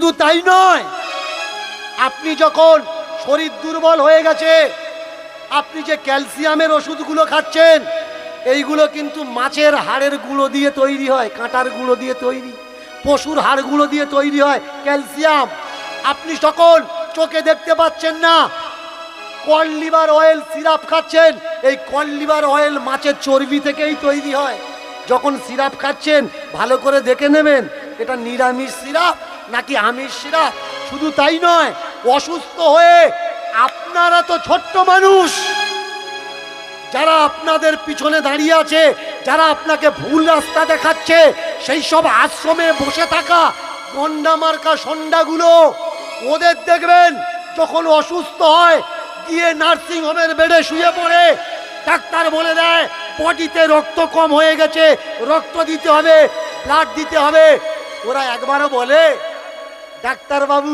শুধু তাই নয়, আপনি যখন শরীর দুর্বল হয়ে গেছে, আপনি যে ক্যালসিয়ামের ওষুধগুলো খাচ্ছেন, এইগুলো কিন্তু মাছের হাড়ের গুঁড়ো দিয়ে তৈরি হয়, কাঁটার গুঁড়ো দিয়ে তৈরি, পশুর হাড় গুঁড়ো দিয়ে তৈরি হয় ক্যালসিয়াম। আপনি যখন চোখে দেখতে পাচ্ছেন না, কড লিভার অয়েল সিরাপ খাচ্ছেন, এই কড লিভার অয়েল মাছের চর্বি থেকেই তৈরি হয়। যখন সিরাপ খাচ্ছেন ভালো করে দেখে নেবেন এটা নিরামিষ সিরাপ নাকি আমিষ সিরাপ। শুধু তাই নয়, অসুস্থ হয়ে আপনারা তো ছোট্ট মানুষ, যারা আপনাদের পিছনে দাঁড়িয়ে আছে, যারা আপনাকে ভুল রাস্তা দেখাচ্ছে, সেই সব আশ্রমে বসে থাকা গন্ডা মার্কা সন্ডাগুলো, ওদের দেখবেন যখন অসুস্থ হয় গিয়ে নার্সিং হোমের বেডে শুয়ে পড়ে, ডাক্তার বলে দেয় বডিতে রক্ত কম হয়ে গেছে, রক্ত দিতে হবে, ব্লাড দিতে হবে। ওরা একবারও বলে ডাক্তার বাবু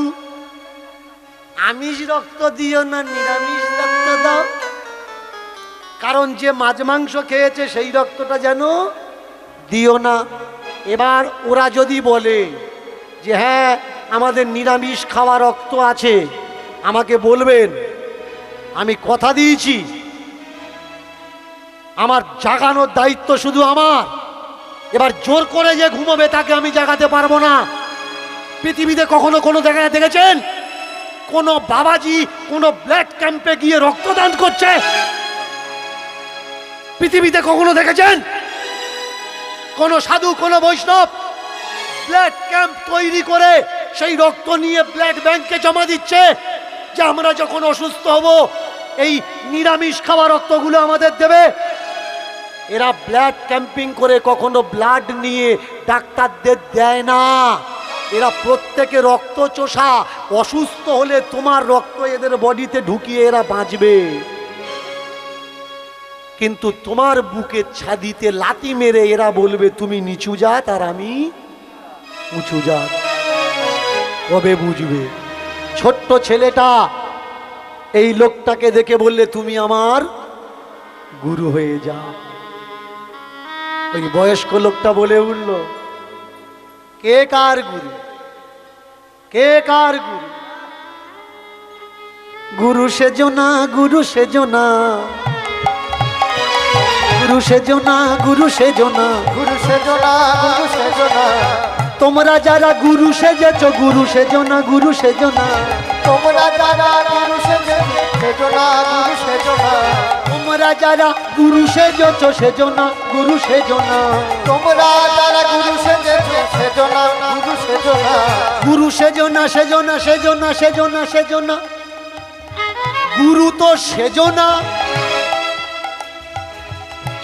আমিষ রক্ত দিও না, নিরামিষ রক্ত দাও, কারণ যে মাছ মাংস খেয়েছে সেই রক্তটা যেন দিও না। এবার ওরা যদি বলে যে হ্যাঁ আমাদের নিরামিষ খাওয়া রক্ত আছে, আমাকে বলবেন, আমি কথা দিয়েছি আমার জাগানোর দায়িত্ব শুধু আমার। এবার জোর করে যে ঘুমোবে তাকে আমি জাগাতে পারবো না। পৃথিবীতে কখনো কোনো জায়গায় দেখেছেন কোন বাবাজি কোন ব্লাড ক্যাম্পে গিয়ে রক্তদান করছে? পৃথিবীতে কখনো দেখেছেন কোন সাধু কোন বৈষ্ণব ব্লাড ক্যাম্প তৈরি করে সেই রক্ত নিয়ে ব্লাড ব্যাংকে জমা দিচ্ছে যে আমরা যখন অসুস্থ হব এই নিরামিষ খাওয়া রক্তগুলো আমাদের দেবে? এরা ব্লাড ক্যাম্পিং করে কখনো ব্লাড নিয়ে ডাক্তারদের দেয় না। এরা প্রত্যেকে রক্ত চোষা, অসুস্থ হলে তোমার রক্ত এদের বডিতে ঢুকিয়ে এরা বাঁচবে, কিন্তু তোমার বুকে ছাদিতে লাথি মেরে এরা বলবে তুমি নিচু জাত আর আমি উঁচু জাত। কবে বুঝবে? ছোট্ট ছেলেটা এই লোকটাকে দেখে বললে তুমি আমার গুরু হয়ে যাও। ওই বয়স্ক লোকটা বলে উঠল কে কার গুরু, কে কার গুরু? গুরু সেজো না, গুরু সেজো না, গুরু সেজো না, গুরু সেজো না, গুরু সেজো না, গুরু সেজো না, তোমরা যারা গুরু সেজেছো গুরু সেজো না, গুরু সেজো না, তোমরা যারা গুরু সেজো না, গুরু সেজো না, তোমরা যারা গুরু সেজেছো সেজো না, গুরু সেজো না, তোমরা যারা গুরু সেজো না, গুরু সেজো না, গুরু সেজো না, সেজো না, সেজো না, সেজো না, সেজো না, গুরু তো সেজো না।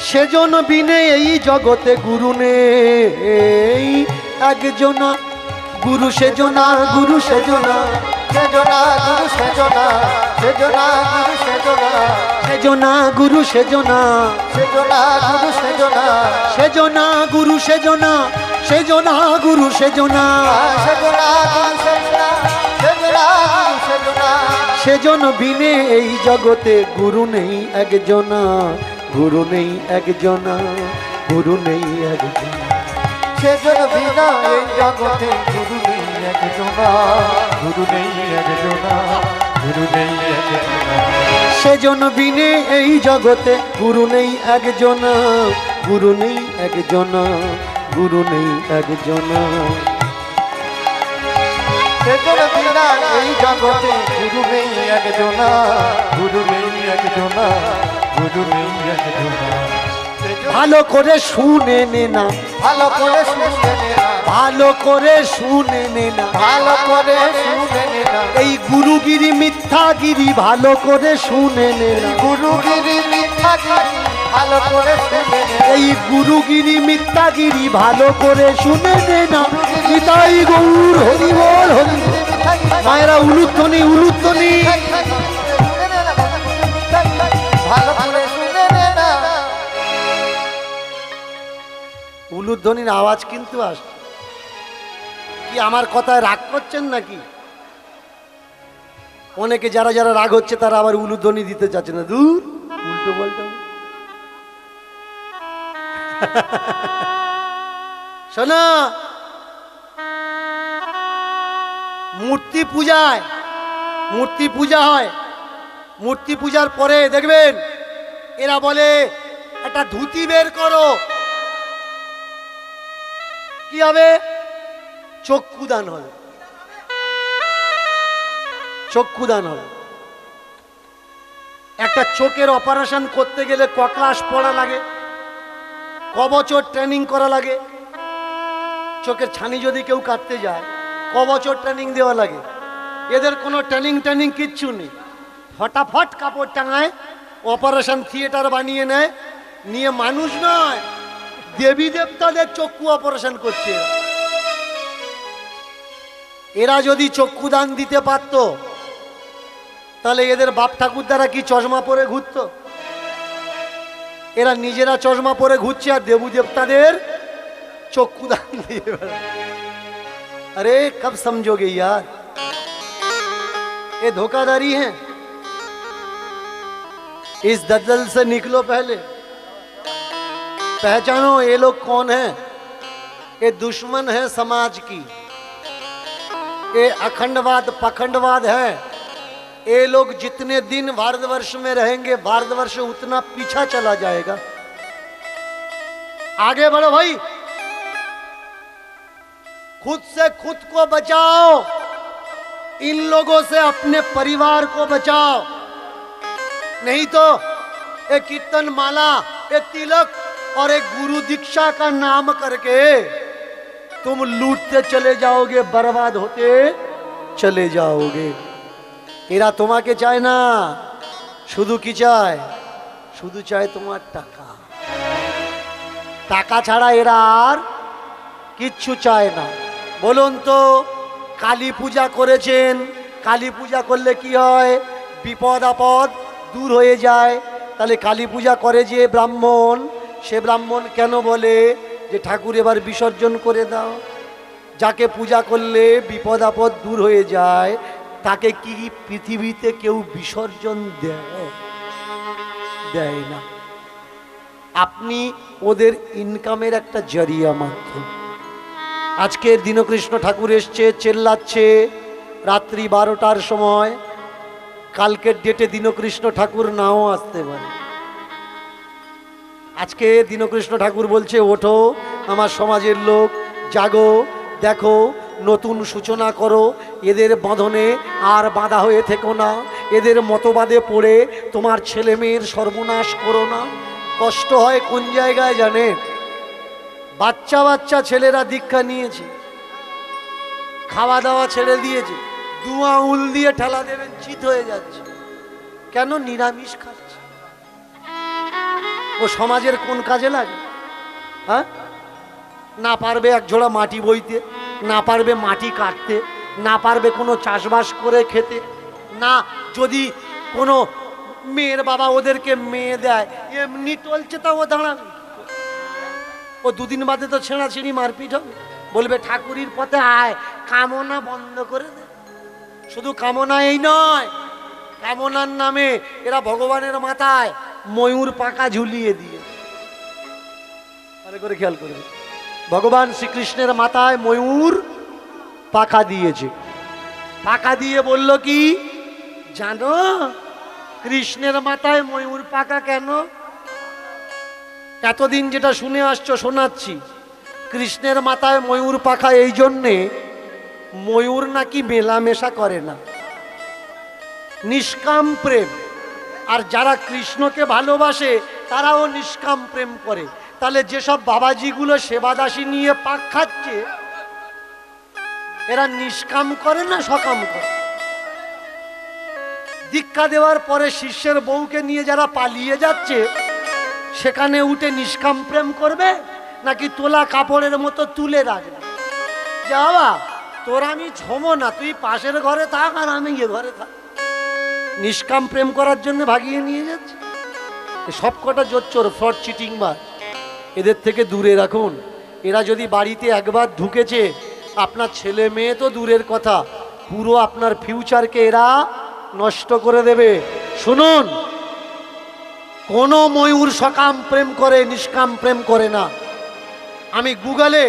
সেজন বিনে এই জগতে গুরু নেই একজনা, গুরু সেজো না, গুরু সেজো না, সেজো না, গুরু সেজো না, সেজো না, গুরু সেজো না, সেজো না, গুরু সেজো না, সেজো না, গুরু সেজো না, সেজো না, গুরু সেজো না, সেজো না, গুরু সেজো না, সেজো না, গুরু সেজো না, সেজো না, গুরু সেজো না, সেজন বিনে এই জগতে গুরু নেই একজনা, গুরু নেই একজনা, গুরু নেই একজনা, সেজন বিনা এই জগতে গুরু নেই একজনা, গুরু নেই একজনা, গুরু নেই একজনা, সেজন বিনে এই জগতে গুরু নেই একজনা, গুরু নেই একজনা, গুরু নেই একজনা, সেজন বিনা এই জগতে গুরু নেই একজনা, গুরু নেই একজনা, গুরু নেই একজনা, ভালো করে শুনে নে না, ভালো করে শুনে নে না, ভালো করে শুনে নে না, ভালো করে শুনে নে না, এই গুরুগিরি মিথ্যাগিরি ভালো করে শুনে নে না, গুরুগিরি মিথ্যাগিরি ভালো করে শুনে নে না, এই গুরুগিরি মিথ্যাগিরি ভালো করে শুনে নে না, নিতাই গৌর হরি বল হরি বল। মায়েরা উলুধ্বনি, উলুধ্বনি, ভালো করে শুনে নে না, উলুধ্বনির আওয়াজ কিন্তু আসছে। কি আমার কথায় রাগ করছেন নাকি? অনেকে যারা যারা রাগ হচ্ছে তারা আবার উলুধ্বনি দিতে চাচ্ছে না, দূর উল্টো বলতে। শোনো মূর্তি পূজায় মূর্তি পূজা হয়, মূর্তি পূজার পরে দেখবেন এরা বলে একটা ধুতি বের করো, কি হবে? চক্ষুদান হবে, চক্ষুদান হবে। একটা চোখের অপারেশন করতে গেলে ক ক্লাস পড়া লাগে, ক বছর ট্রেনিং করা লাগে? চোখের ছানি যদি কেউ কাটতে যায় ক বছর ট্রেনিং দেওয়া লাগে? এদের কোনো ট্রেনিং কিচ্ছু নেই, ফটাফট কাপড় টাঙায়, অপারেশন থিয়েটার বানিয়ে নেয়, নিয়ে মানুষ নয় দেবী দেবতাদের চক্ষু অপারেশন করছে। এরা যদি চক্ষুদান দিতে পারত তাহলে এদের বাপ ঠাকুর দ্বারা কি চশমা পরে ঘুরতো? এরা নিজেরা চশমা পরে ঘুরছে আর দেবী দেবতাদের চক্ষুদান দিয়ে বেড়ায়। अरे कब समझोगे यार, ये धोखाधड़ी है। इस दलदल से निकलो, पहले पहचानो ये लोग कौन है। ये दुश्मन है समाज की, ये अखंडवाद पखंडवाद है। ये लोग जितने दिन भारतवर्ष में रहेंगे भारतवर्ष उतना पीछा चला जाएगा। आगे बढ़ो भाई, खुद से खुद को बचाओ, इन लोगों से अपने परिवार को बचाओ, नहीं तो एक कीर्तन माला, एक तिलक और एक गुरु दीक्षा का नाम करके तुम लूटते चले जाओगे, बर्बाद होते चले जाओगे। এরা তোমাকে চায় না, শুধু কি চায়? শুধু চায় তোমার টাকা। টাকা ছাড়া এরা আর কিচ্ছু চায় না। বলুন তো, কালী পূজা করেছেন, কালী পূজা করলে কি হয়? বিপদ আপদ দূর হয়ে যায়। তাহলে কালী পূজা করে যে ব্রাহ্মণ, সে ব্রাহ্মণ কেন বলে যে ঠাকুর এবার বিসর্জন করে দাও? যাকে পূজা করলে বিপদ আপদ দূর হয়ে যায় তাকে কি পৃথিবীতে কেউ বিসর্জন দেয়? দেয় না। আপনি ওদের ইনকামের একটা জরিয়া মাত্র। আজকে দীনকৃষ্ণ ঠাকুর এসছে, চেল্লাচ্ছে রাত্রি 12টার সময়। কালকের ডেটে দীনকৃষ্ণ ঠাকুর নাও আসতে পারে। আজকে দীনকৃষ্ণ ঠাকুর বলছে, ওঠো আমার সমাজের লোক, জাগো, দেখো নতুন সূচনা করো, এদের বাঁধনে আর বাঁধা হয়ে থেকো না, এদের মতবাদে পড়ে তোমার ছেলে মেয়ের সর্বনাশ করো না। কষ্ট হয় কোন জায়গায় জানেন? বাচ্চা বাচ্চা ছেলেরা দীক্ষা নিয়েছে, খাওয়া দাওয়া ছেড়ে দিয়েছে, 2 আঙুল দিয়ে ঠেলা দেবেন চিত হয়ে যাচ্ছে। কেন? নিরামিষ খাচ্ছে। ও সমাজের কোন কাজে লাগে? হ্যাঁ, না পারবে এক ঝোড়া মাটি বইতে, না পারবে মাটি কাটতে, না পারবে কোনো চাষবাস করে খেতে, না যদি কোনো মেয়ের বাবা ওদেরকে মেয়ে দেয়, এমনি টলছে তা ও দাঁড়াবে। ও 2 দিন বাদে তো ছেঁড়াছিঁড়ি মারপিট হবে, বলবে ঠাকুরির পথে আয়, কামনা বন্ধ করে দে। শুধু কামনা এই নয়, কামনার নামে এরা ভগবানের মাথায় ময়ূর পাকা ঝুলিয়ে দিয়ে, ভালো করে খেয়াল করবে, ভগবান শ্রীকৃষ্ণের মাথায় ময়ূর পাখা দিয়েছে। পাখা দিয়ে বলল কি জানো? কৃষ্ণের মাথায় ময়ূর পাখা কেন? এতদিন যেটা শুনে আসছো শোনাচ্ছি। কৃষ্ণের মাথায় ময়ূর পাখা এই জন্যে, ময়ূর নাকি মেলামেশা করে না, নিষ্কাম প্রেম। আর যারা কৃষ্ণকে ভালোবাসে তারাও নিষ্কাম প্রেম করে। তাহলে যেসব বাবাজিগুলো সেবাদাসী নিয়ে পাক খাচ্ছে, এরা নিষ্কাম করে না সকাম করে? দীক্ষা দেওয়ার পরে শিষ্যের বউকে নিয়ে যারা পালিয়ে যাচ্ছে, সেখানে উঠে নিষ্কাম প্রেম করবে নাকি তোলা কাপড়ের মতো তুলে রাখবে? যাওয়া তোর আমি ছোমো না, তুই পাশের ঘরে থাক আর আমি এ ঘরে থাক। নিষ্কাম প্রেম করার জন্য ভাগিয়ে নিয়ে যাচ্ছে। সব কটা জোচ্চোর, ফ্রড, চিটিং বাজ, এদের থেকে দূরে রাখুন। এরা যদি বাড়িতে একবার ঢুকেছে, আপনার ছেলে মেয়ে তো দূরের কথা, পুরো আপনার ফিউচারকে এরা নষ্ট করে দেবে। শুনুন, কোনো ময়ূর সকাম প্রেম করে, নিষ্কাম প্রেম করে না। আমি গুগলে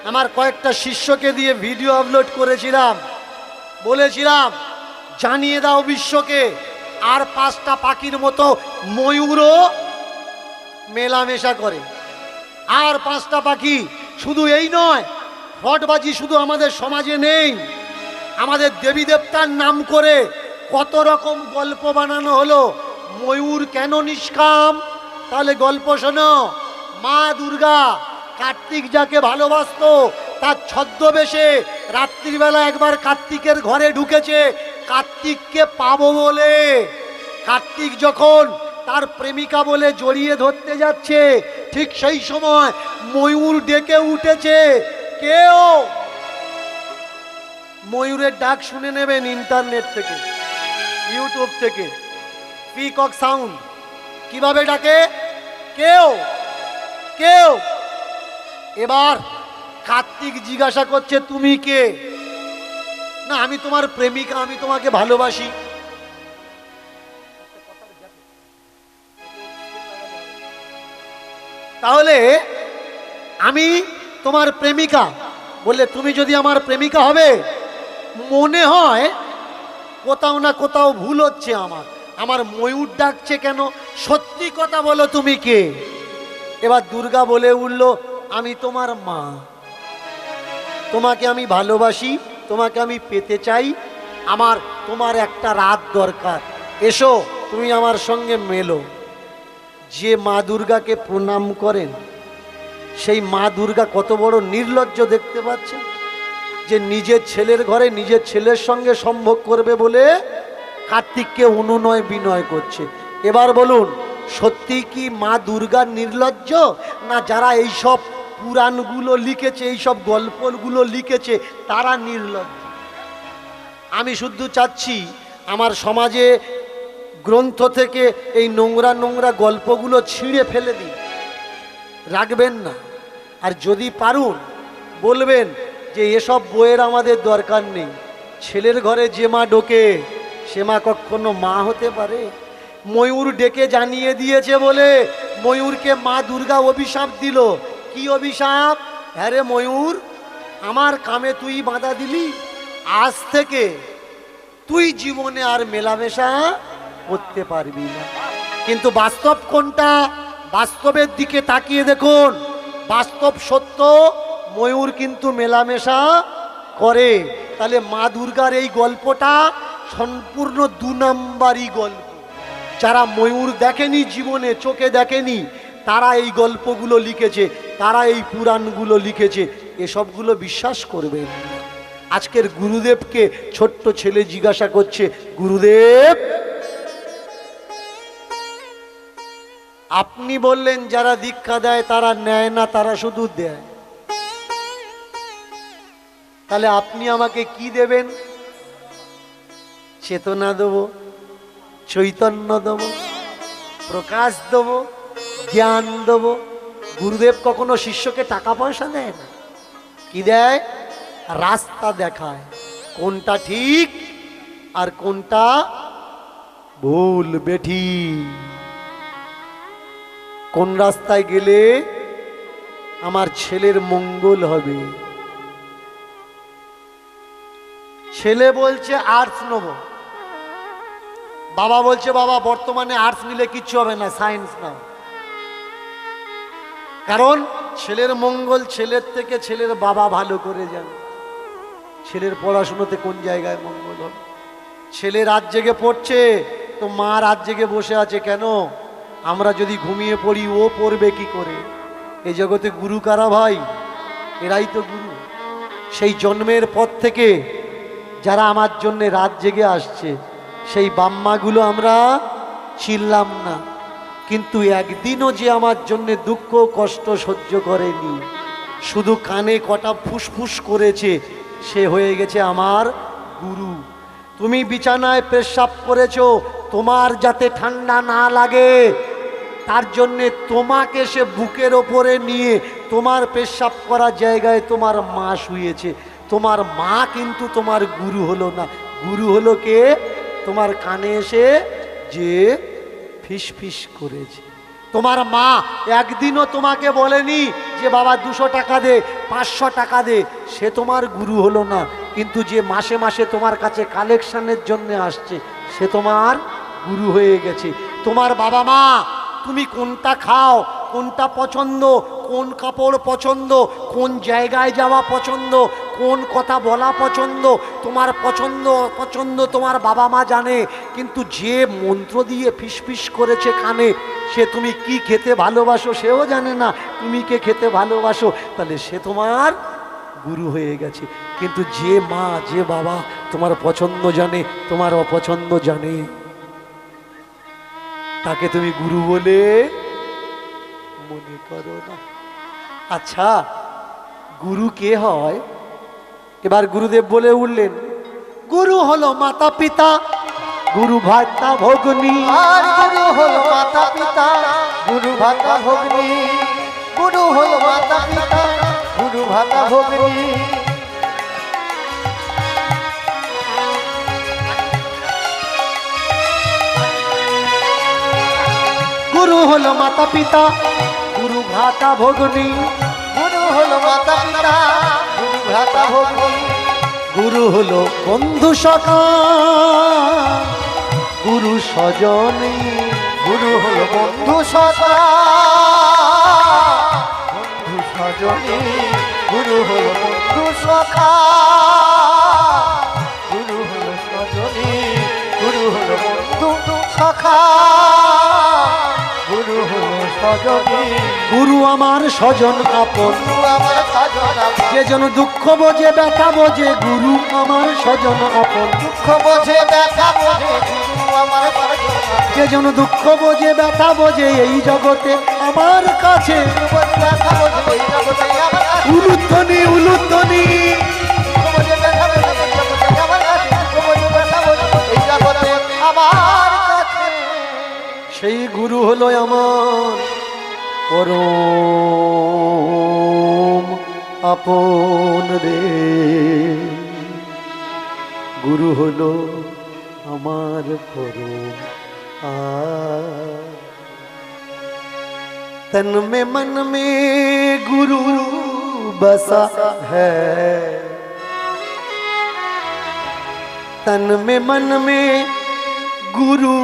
আমার কয়েকটা শিষ্যকে দিয়ে ভিডিও আপলোড করেছিলাম, বলেছিলাম জানিয়ে দাও বিশ্বকে, আর 5টা পাখির মতো ময়ূরও মেলামেশা করে। আর 5টা পাখি, শুধু এই নয়, ফটবাজি শুধু আমাদের সমাজে নেই, আমাদের দেবী দেবতার নাম করে কত রকম গল্প বানানো হলো। ময়ূর কেন নিষ্কাম? তাহলে গল্প শোনো। মা দুর্গা কার্তিক যাকে ভালোবাসতো তার ছদ্মবেশে রাত্রিবেলা একবার কার্তিকের ঘরে ঢুকেছে কার্তিককে পাবো বলে। কার্তিক যখন তার প্রেমিকা বলে জড়িয়ে ধরতে যাচ্ছে, ঠিক সেই সময় ময়ূর ডেকে উঠেছে। কেউ ময়ূরের ডাক শুনে নেবেন ইন্টারনেট থেকে, ইউটিউব থেকে, পিকক সাউন্ড। কিভাবে ডাকে? কেউ কেউ। এবার কার্তিক জিজ্ঞাসা করছে তুমি কে? না আমি তোমার প্রেমিকা, আমি তোমাকে ভালোবাসি। তাহলে আমি তোমার প্রেমিকা বললে তুমি যদি আমার প্রেমিকা হবে, মনে হয় কোথাও না কোথাও ভুল হচ্ছে। আমার ময়ূর ডাকছে কেন? সত্যি কথা বলো তুমি কে? এবার দুর্গা বলে উঠল আমি তোমার মা, তোমাকে আমি ভালোবাসি, তোমাকে আমি পেতে চাই, আমার তোমার একটা রাত দরকার, এসো তুমি আমার সঙ্গে মেলো। যে মা দুর্গাকে প্রণাম করেন সেই মা দুর্গা কত বড় নির্লজ্জ দেখতে পাচ্ছেন, যে নিজের ছেলের ঘরে নিজের ছেলের সঙ্গে সম্ভোগ করবে বলে কার্তিককে অনুনয় বিনয় করছে। এবার বলুন সত্যি কি মা দুর্গা নির্লজ্জ, না যারা এইসব পুরাণগুলো লিখেছে, এইসব গল্পগুলো লিখেছে তারা নির্লজ্জ? আমি শুধু চাচ্ছি আমার সমাজে গ্রন্থ থেকে এই নোংরা নোংরা গল্পগুলো ছিঁড়ে ফেলে দিন, রাখবেন না। আর যদি পারুন বলবেন যে এসব বইয়ের আমাদের দরকার নেই। ছেলের ঘরে যে মা ঢোকে সে মা কখনো মা হতে পারে? ময়ূর ডেকে জানিয়ে দিয়েছে বলে ময়ূরকে মা দুর্গা অভিশাপ দিল। কি অভিশাপ? হ্যাঁ রে ময়ূর, আমার কামে তুই বাধা দিলি, আজ থেকে তুই জীবনে আর মেলামেশা করতে পারবি না। কিন্তু বাস্তব কোনটা? বাস্তবের দিকে তাকিয়ে দেখুন, বাস্তব সত্য, ময়ূর কিন্তু মেলামেশা করে। তাহলে মা দুর্গার এই গল্পটা সম্পূর্ণ 2 নাম্বারই গল্প। যারা ময়ূর দেখেনি, জীবনে চোখে দেখেনি, তারা এই গল্পগুলো লিখেছে, তারা এই পুরাণগুলো লিখেছে, এসবগুলো বিশ্বাস করবেন। আজকের গুরুদেবকে ছোট্ট ছেলে জিজ্ঞাসা করছে, গুরুদেব আপনি বললেন যারা দীক্ষা দেয় তারা নেয় না, তারা শুধু দেয়, তাহলে আপনি আমাকে কি দেবেন? চেতনা দেব, চৈতন্য দেব, প্রকাশ দেব, জ্ঞান দেব। গুরুদেব কখনো শিষ্যকে টাকা পয়সা দেয় না, কি দেয়? রাস্তা দেখায়, কোনটা ঠিক আর কোনটা ভুল বেঠিক, কোন রাস্তায় গেলে আমার ছেলের মঙ্গল হবে। ছেলে বলছে আর্টস নেব, বাবা বলছে বাবা বর্তমানে আর্টস নিলে কিচ্ছু হবে না, সায়েন্স নাও। কারণ ছেলের মঙ্গল ছেলের থেকে ছেলের বাবা ভালো করে জানে, ছেলের পড়াশুনোতে কোন জায়গায় মঙ্গল হবে। ছেলে রাত জেগে পড়ছে তো মা রাত জেগে বসে আছে কেন? আমরা যদি ঘুমিয়ে পড়ি ও পড়বে কি করে? এই জগতে গুরু কারা ভাই? এরাই তো গুরু। সেই জন্মের পর থেকে যারা আমার জন্য রাত জেগে আসছে, সেই বাম্মাগুলো আমরা চিনলাম না, কিন্তু একদিনও যে আমার জন্য দুঃখ কষ্ট সহ্য করেনি, শুধু কানে কটা ফুসফুস করেছে, সে হয়ে গেছে আমার গুরু। তুমি বিছানায় পেশাব করেছো, তোমার যাতে ঠান্ডা না লাগে তার জন্যে তোমাকে সে বুকের ওপরে নিয়ে তোমার পেশাব করা জায়গায় তোমার মা শুয়েছে। তোমার মা কিন্তু তোমার গুরু হলো না, গুরু হলো কে? তোমার কানে এসে যে ফিস ফিস করেছে। তোমার মা একদিনও তোমাকে বলেনি যে বাবা 200 টাকা দে, 500 টাকা দে, সে তোমার গুরু হলো না। কিন্তু যে মাসে মাসে তোমার কাছে কালেকশনের জন্য আসছে সে তোমার গুরু হয়ে গেছে। তোমার বাবা মা তুমি কোনটা খাও, কোনটা পছন্দ, কোন কাপড় পছন্দ, কোন জায়গায় যাওয়া পছন্দ, কোন কথা বলা পছন্দ, তোমার পছন্দ অপছন্দ তোমার বাবা মা জানে। কিন্তু যে মন্ত্র দিয়ে ফিসফিস করেছে কানে, সে তুমি কি খেতে ভালোবাসো সেও জানে না, তুমি কে খেতে ভালোবাসো, তাহলে সে তোমার গুরু হয়ে গেছে। কিন্তু যে মা যে বাবা তোমার পছন্দ জানে, তোমার অপছন্দ জানে, তাকে তুমি গুরু বলে মনে করো না। আচ্ছা, গুরু কে হয়? এবার গুরুদেব বলে উঠলেন, গুরু হলো মাতা পিতা, গুরু ভাতা ভগ্নী। আর গুরু হলো মাতা পিতা, গুরু ভাতা ভগ্নী। গুরু হলো মাতা পিতা, গুরু ভাতা ভগ্নী। গুরু হলো মাতা পিতা, গুরু ভাতা ভগ্নী। গুরু হলো মাতা পিতা, গুরু ভাতা ভগ্নী। গুরু হলো বন্ধু সখা, গুরু স্বজনী। গুরু হলো বন্ধু সদা, বন্ধু সজনী। গুরু হলো বন্ধু সখা, গুরু হলো সজনী। গুরু হলো বন্ধু সখা, গুরু হলো সজনী। গুরু আমার স্বজন আপন, গুরু আমার সজন আপন। যে যেন দুঃখ বোঝে ব্যথা বোঝে, গুরু আমার স্বজন আপন। দুঃখ বোঝে ব্যথা বোঝে, গুরু আমার সজন আপন। যে যেন দুঃখ বোঝে ব্যথা বোঝে এই জগতে আমার কাছে। দুঃখ বোঝে ব্যথা বোঝে এই জগতে আমার কাছে। উলুধ্বনি উলুধ্বনি, দুঃখ বোঝে ব্যথা বোঝে এই জগতে আমার কাছে। দুঃখ বোঝে ব্যথা বোঝে এই জগতে আমার কাছে। সেই গুরু হলো আমার পরম আপন রে। গুরু হলো আমার পরম तन में मन में गुरु बसा है, तन में मन में गुरु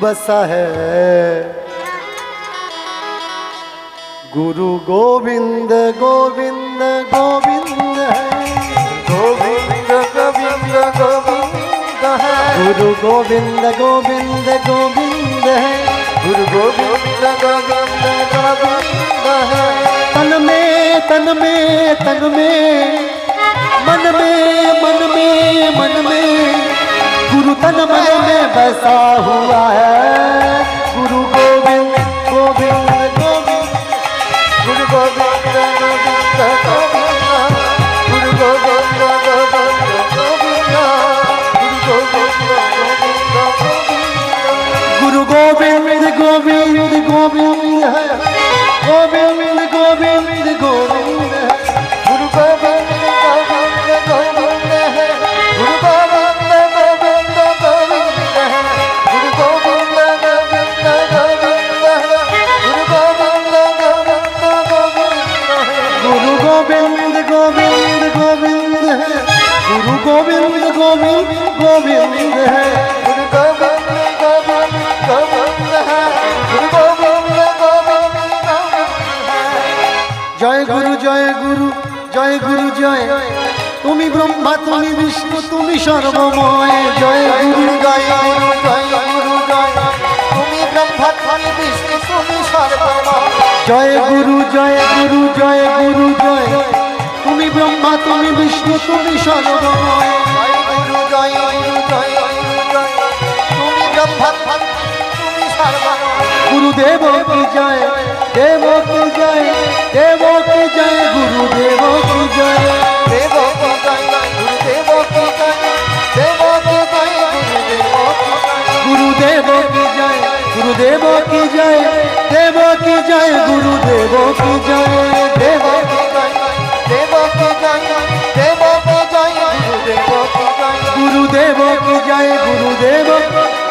बसा है। गुरु गोविंद गोविंद गोविंद है, गोविंद गोविंद गोविंद है। गुरु गोविंद गोविंद गोविंद है। गुरु गोविंद गोविंद गोविंद है। तन में तन में तन में, मन में मन में मन में, गुरु तन मन में बसा हुआ है। गुरु गोविंद गोविंद गोविंद, गुरु गोविंद गोविंद गोविंद। गुरु गोविंद गोविंद गोविंद। गुरु गोविंद गोविंद गोविंद। गुरु गोविंद गोविंद गोविंद है, गोविंद गोविंद गोविंद है। गुरु गोविंद गोविंद गोविंद है। गुरु गोविंद गोविंद गोविंद है। गुरु गोविंद गोविंद गोविंद है। गुरु गोविंद गोविंद गोविंद है। गुरु गोविंद गोविंद गोविंद है, गुरु गोविंद गोविंद गोविंद है। गुरु गोविंद गोविंद गोविंद है। गुरु गोविंद गोविंद गोविंद है। जय गुरु जय गुरु जय गुरु जय, তুমি ব্রহ্মা তুমি বিষ্ণু তুমি সর্বময়। জয় গুরু জয় গুরু জয় গুরু জয়। তুমি ব্রহ্মা তুমি বিষ্ণু তুমি সর্বময়। জয় গুরু জয় গুরু জয় গুরু জয়, তুমি ব্রহ্মা তুমি বিষ্ণু তুমি সর্বময়। জয় গুরু জয় গুরু জয় গুরু জয়। তুমি ব্রহ্মা তুমি সর্বময়। गुरुदेव की जय, देव की जय, देव की जय, गुरुदेव की जय। देव की जय गुरुदेव की जय। देव की जय गुरुदेव की जय। गुरुदेव की जय, गुरुदेव की जय, देव की जय, गुरुदेव की जय। देव की जय देव की जय। देव की जय गुरुदेव की जय। गुरुदेव की जय, गुरुदेव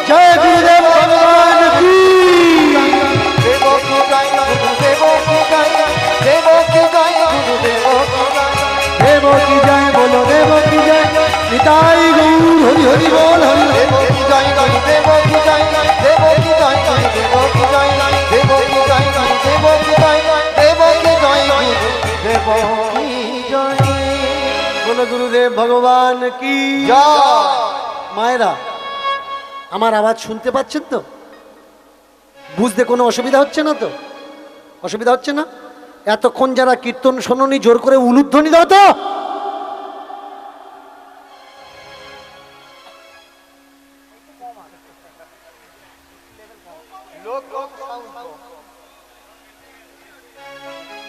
जय, गुरुदेव भगवान की। देव की जय गुरुदेव की जय। देव की जय गुरुदेव की जय। देव की जय बोलो দেব কি জয় নিতাই গৌর হরি হরি বল হরি দেব কি জয় জয় দেব কি জয় দেব কি জয় জয় দেব কি জয় দেব কি জয় জয় দেব কি জয় দেব কি জয় দেব কি জয় বলো গুরুদেব ভগবান কি জয়। মায়েরা আমার আওয়াজ শুনতে পাচ্ছেন তো? বুঝতে কোনো অসুবিধা হচ্ছে না তো? অসুবিধা হচ্ছে না? এতক্ষণ যারা কীর্তন শোনোনি জোর করে উলুধ্বনি দাও তো।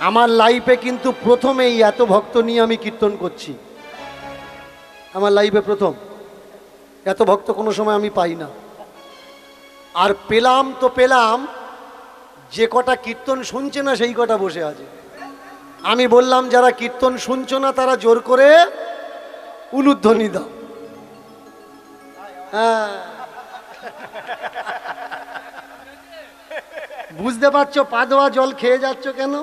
আমার লাইফে কিন্তু প্রথমেই এত ভক্ত নিয়ে আমি কীর্তন করছি। আমার লাইফে প্রথম এত ভক্ত কোনো সময় আমি পাই না। আর পেলাম তো পেলাম, যে কটা কীর্তন শুনছে না সেই কটা বসে আছে। আমি বললাম যারা কীর্তন শুনছো না তারা জোর করে উলুধ্বনি দাও। হ্যাঁ, বুঝতে পারছো পা ধোয়া জল খেয়ে যাচ্ছ কেন?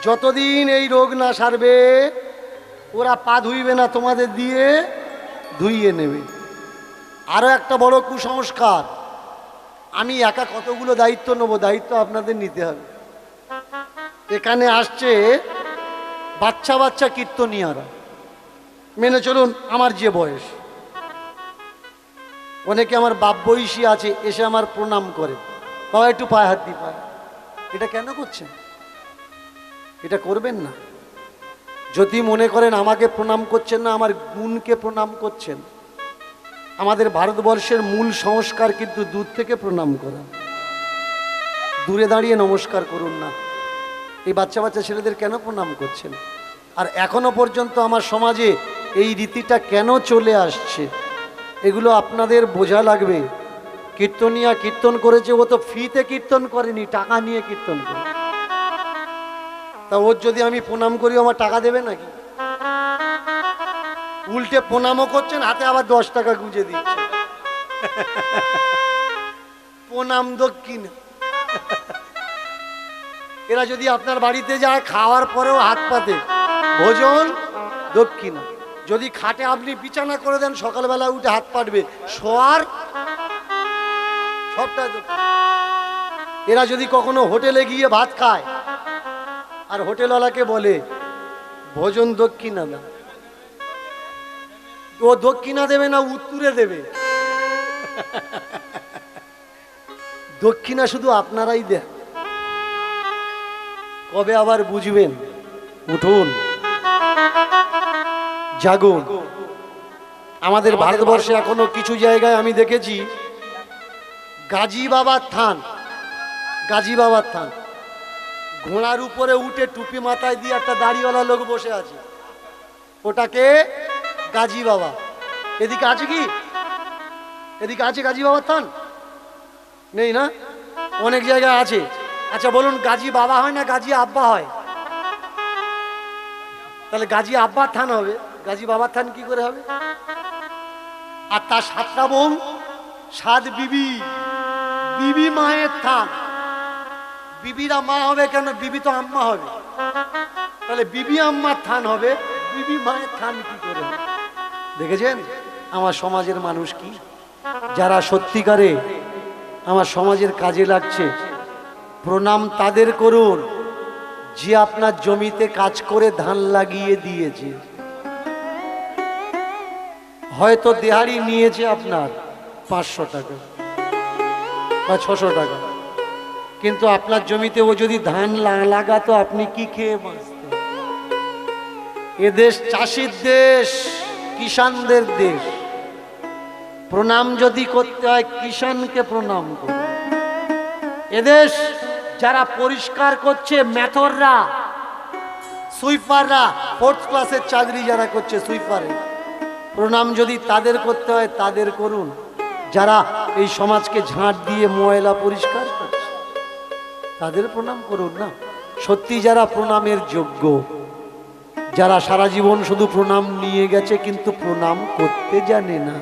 যতদিন এই রোগ না সারবে ওরা পা ধুইবে না, তোমাদের দিয়ে ধুইয়ে নেবে। আরো একটা বড় কুসংস্কার, আমি একা কতগুলো দায়িত্ব নেবো? দায়িত্ব আপনাদের নিতে হবে। এখানে আসছে বাচ্চা বাচ্চা কীর্তনিয়ারা, মেনে চলুন আমার যে বয়স, অনেকে আমার বাপ বয়সী আছে, এসে আমার প্রণাম করে, বাবা একটু পায়ে হাত দি পায়। এটা কেন করছেন? এটা করবেন না। যদি মনে করেন আমাকে প্রণাম করছেন না, আমার গুণকে প্রণাম করছেন। আমাদের ভারতবর্ষের মূল সংস্কার কিন্তু দূর থেকে প্রণাম করা, দূরে দাঁড়িয়ে নমস্কার করুন না। এই বাচ্চা বাচ্চা ছেলেদের কেন প্রণাম করছেন? আর এখনো পর্যন্ত আমার সমাজে এই রীতিটা কেন চলে আসছে, এগুলো আপনাদের বোঝা লাগবে। কীর্তনিয়া কীর্তন করেছে, ও তো ফ্রিতে কীর্তন করেনি, টাকা নিয়ে কীর্তন করে। তা ওর যদি আমি প্রণাম করি আমার টাকা দেবে নাকি? উল্টে প্রণামও করছেন, হাতে আবার 10 টাকা গুঁজে দিচ্ছে। প্রণাম দক্ষিণ। এরা যদি আপনার বাড়িতে যায়, খাওয়ার পরেও হাত পাতে, ভোজন দক্ষিণা। যদি খাটে আপনি বিছানা করে দেন, সকালবেলা উঠে হাত পাটবে, শোয়ার সবটা দক্ষিণা। এরা যদি কখনো হোটেলে গিয়ে ভাত খায় আর হোটেলওয়ালাকে বলে ভোজন দক্ষিণা না, ও দক্ষিণা দেবে না, উত্তরে দেবে। দক্ষিণা শুধু আপনারাই দেন। কবে আবার বুঝবেন? উঠুন, জাগুন। আমাদের ভারতবর্ষে এখনো কিছু জায়গায় আমি দেখেছি গাজী বাবার থান, গাজী বাবার থান, ঘোড়ার উপরে উঠে টুপি মাথায় দিয়ে একটা দাড়িওয়ালা লোক বসে আছে, ওটাকে গাজী বাবা। এদিকে আছে কি? এদিকে আছে গাজী বাবার থান? নেই না? অনেক জায়গায় আছে। আচ্ছা বলুন, গাজী বাবা হয় না গাজী আব্বা হয়? তাহলে গাজী আব্বার থান হবে, গাজী বাবার থান কি করে হবে? আর তার 7টা বোন, 7 বিবি, বিবি মায়ের থান। বিবিরা মা হবে কেন? বিবি তো আম্মা হবে। তাহলে বিবি আম্মার থান হবে, বিবি মায়ের থান কি করে হবে? দেখেছেন আমার সমাজের মানুষ কি? যারা সত্যিকারে আমার সমাজের কাজে লাগছে, প্রণাম তাদের করুন যে আপনার জমিতে কাজ করে ধান লাগিয়ে দিয়েছে। হয়তো দেহারি নিয়েছে আপনার 500 টাকা বা 600 টাকা, কিন্তু আপনার জমিতে ও যদি ধান লাগাতো, আপনি কি খেয়ে বাঁচতেন? এদেশ চাষির দেশ, কিষানদের দেশ। প্রণাম যদি করতে হয় কিষানকে প্রণাম করুন। এদেশ যারা পরিষ্কার করছে, মেথররা, সুইপাররা, 4th ক্লাসের চাকরি যারা করছে সুইপারে, প্রণাম যদি তাদের করতে হয় তাদের করুন। যারা এই সমাজকে ঝাঁট দিয়ে ময়লা পরিষ্কার করছে তাদের প্রণাম করুন না। সত্যি যারা প্রণামের যোগ্য, যারা সারা জীবন শুধু প্রণাম নিয়ে গেছে কিন্তু প্রণাম করতে জানে না,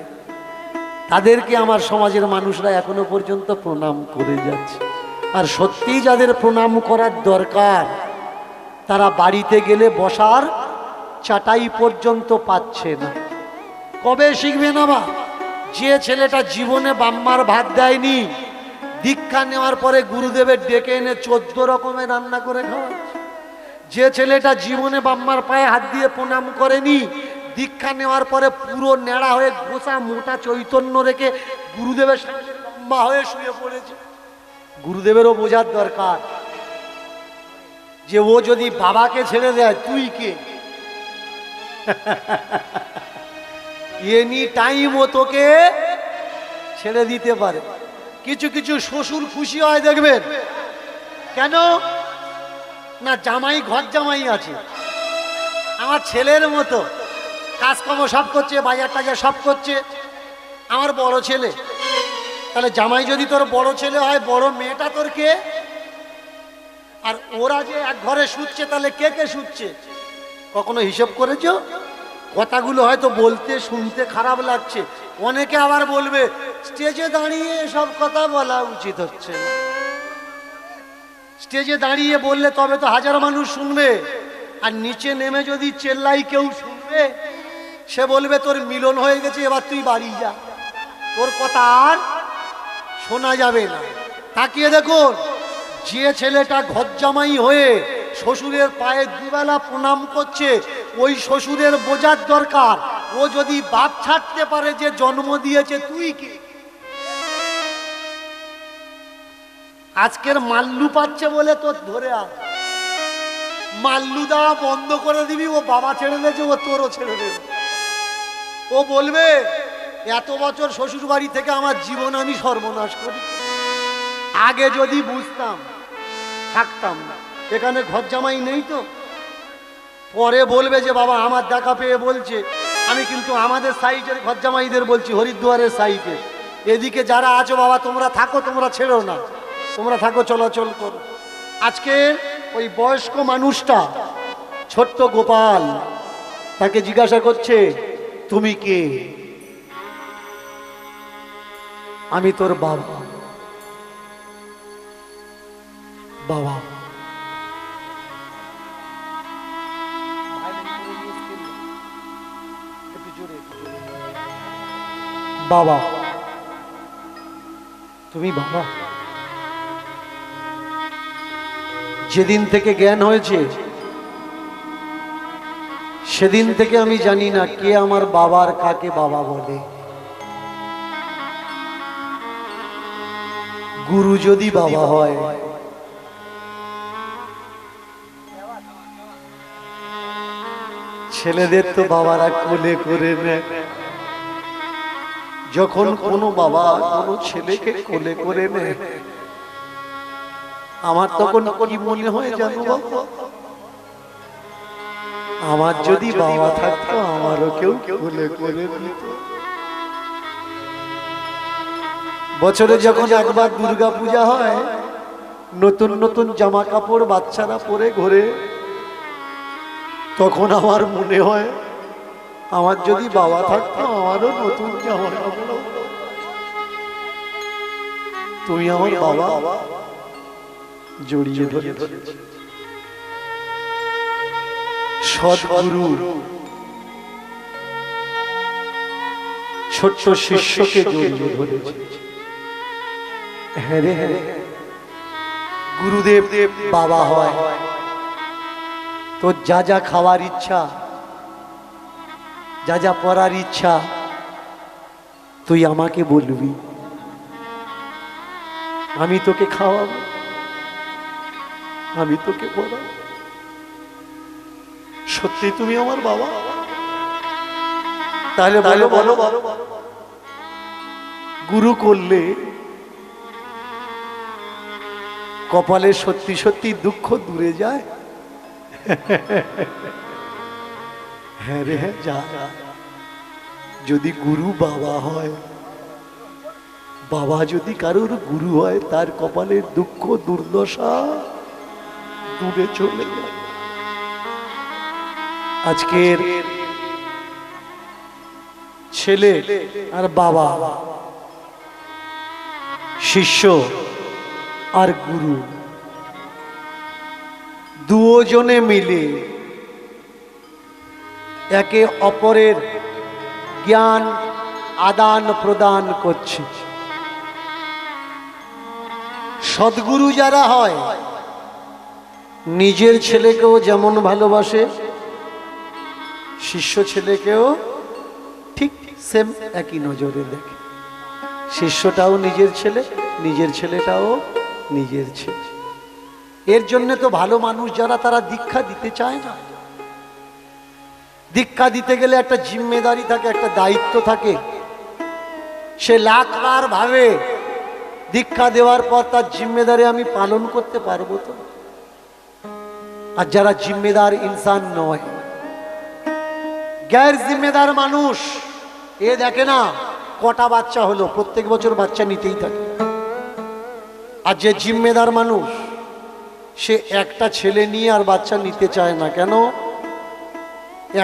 তাদেরকে আমার সমাজের মানুষরা এখনো পর্যন্ত প্রণাম করে যাচ্ছে। আর সত্যি যাদের প্রণাম করার দরকার, তারা বাড়িতে গেলে বসার চাটাই পর্যন্ত পাচ্ছে না। কবে শিখবে না বা? যে ছেলেটা জীবনে বাম্মার ভাত দেয়নি, দীক্ষা নেওয়ার পরে গুরুদেবের ডেকে এনে 14 রকমের রান্না করে খাওয়াচ্ছে। যে ছেলেটা জীবনে বাম্মার পায়ে হাত দিয়ে প্রণাম করেনি, দীক্ষা নেওয়ার পরে পুরো ন্যাড়া হয়ে গোসা মোটা চৈতন্য রেখে গুরুদেবের সামনে লম্বা হয়ে শুয়ে পড়েছে। গুরুদেবেরও বোঝার দরকার যে ও যদি বাবাকে ছেড়ে দেয়, তুই কে? এনি টাইম ও তোকে ছেড়ে দিতে পারে। কিছু কিছু শ্বশুর খুশি হয় দেখবেন, কেন না জামাই ঘর জামাই আছে, আমার ছেলের মতো কাজকর্ম সব করছে, বাজার টাজার সব করছে, আমার বড় ছেলে। তাহলে জামাই যদি তোর বড় ছেলে হয়, বড় মেয়েটা তোর কে? আর ওরা যে এক ঘরে শুচ্ছে, তাহলে কে কে শুচ্ছে? কখনো হিসাব করেছো? কথাগুলো হয়তো বলতে শুনতে খারাপ লাগছে, অনেকে আবার বলবে স্টেজে দাঁড়িয়ে সব কথা বলা উচিত হচ্ছে না। স্টেজে দাঁড়িয়ে বললে তবে তো হাজার মানুষ শুনবে, আর নিচে নেমে যদি চেল্লাই কেউ শুনবে, সে বলবে তোর মিলন হয়ে গেছে, এবার তুই বাড়ি যা, তোর কথা আর শোনা যাবে না। তাকিয়ে দেখুন, যে ছেলেটা ঘর জামাই হয়ে শ্বশুরের পায়ে দুবেলা প্রণাম করছে, ওই শ্বশুরের বোঝার দরকার ও যদি বাপ ছাড়তে পারে যে জন্ম দিয়েছে, তুই কি? আজকের মাল্লু পাচ্ছে বলে তোর ধরে আস, মাল্লু দেওয়া বন্ধ করে দিবি, ও বাবা ছেড়ে দিয়েছে, ও তোরও ছেড়ে দেবে। ও বলবে এত বছর শ্বশুর বাড়ি থেকে আমার জীবন আমি সর্বনাশ করি, আগে যদি বুঝতাম থাকতাম না। এখানে ঘর জামাই নেই তো, পরে বলবে যে বাবা আমার দেখা পেয়ে বলছে। আমি কিন্তু আমাদের সাইটের ঘর জামাইদের বলছি, হরিদ্বারের সাইটে, এদিকে যারা আছো বাবা তোমরা থাকো, তোমরা ছেড়ো না, তোমরা থাকো, চলাচল করো। আজকে ওই বয়স্ক মানুষটা ছোট্ট গোপাল, তাকে জিজ্ঞাসা করছে তুমি কে? আমি তোর বাবা। বাবা বাবা, তুমি বাবা? যেদিন থেকে জ্ঞান হয়েছে সেদিন থেকে আমি জানি না কে আমার বাবার কাকে বাবা বলে। গুরু যদি বাবা হয়, ছেলেদের তো বাবারা কোলে করে নেয়। যখন কোনো বাবা কোনো ছেলেকে কোলে করে নেয়, আমার তখন কি মনে হয় জানো বাবা? আমার যদি বাবা থাকতো, আমারও কেউ কোলে করে নিত। বছরে যখন একবার দুর্গা পূজা হয়, নতুন নতুন জামা কাপড় বাচ্চারা পরে ঘোরে, তখন আমার মনে হয় আমার যদি বাবা থাকতো, আমারও নতুন জামা কাপড়। তুমি আমার বাবা জড়িয়ে ধরে সদ্গুরু ছোট্ট শিষ্যকে জড়িয়ে ধরেছে। হ্যাঁ রে হ্যাঁ, গুরুদেব বাবা হয়। তোর যা যা খাওয়ার ইচ্ছা, যা যা পড়ার ইচ্ছা, তুই আমাকে বলবি, আমি তোকে খাওয়াবো, আমি তোকে পড়াবো। সত্যি তুমি আমার বাবা? তাহলে বলো বলো বলো, গুরু করলে কপালে সত্যি সত্যি দুঃখ দূরে যায়? হ্যাঁ রে হ্যাঁ, যা। যদি গুরু বাবা হয়, বাবা যদি কারোর গুরু হয়, তার কপালের দুঃখ দুর্দশা দূরে চলে যায়। আজকের ছেলে আর বাবা, শিষ্য আর গুরু, দুজনে মিলে একে অপরের জ্ঞান আদান প্রদান করছে। সদ্গুরু যারা হয় নিজের ছেলেকেও যেমন ভালোবাসে, শিষ্য ছেলেকেও ঠিক সেম একই নজরে দেখে। শিষ্যটাও নিজের ছেলে, নিজের ছেলেটাও নিজের ছেলে। এর জন্য তো ভালো মানুষ যারা তারা দীক্ষা দিতে চায় না। দীক্ষা দিতে গেলে একটা জিম্মেদারি থাকে, একটা দায়িত্ব থাকে। সে লাখবার ভাবে দীক্ষা দেওয়ার পর তার জিম্মেদারি আমি পালন করতে পারবো তো। আর যারা জিম্মেদার ইনসান নয়, গ্যার জিম্মেদার মানুষ, এ দেখে না কটা বাচ্চা হলো, প্রত্যেক বছর বাচ্চা নিতেই থাকে। আর যে জিম্মেদার মানুষ সে একটা ছেলে নিয়ে আর বাচ্চা নিতে চায় না। কেন?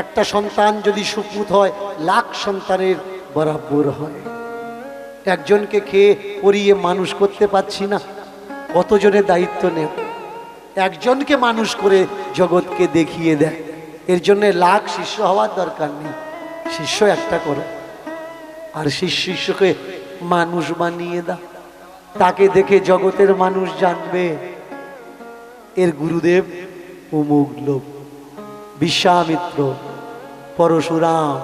একটা সন্তান যদি সুপুত হয় লাখ সন্তানের বরাবর হয়। একজনকে খেয়ে পরিয়ে মানুষ করতে পারছি না, কতজনের দায়িত্ব নেব? একজনকে মানুষ করে জগৎকে দেখিয়ে দেয়। এর জন্য লাখ শিষ্য হওয়ার দরকার নেই, শিষ্য একটা করো আর শিষ্যকে মানুষ বানিয়ে দাও। তাকে দেখে জগতের মানুষ জানবে এর গুরুদেব অমুক লোক, বিশ্বামিত্র, পরশুরাম,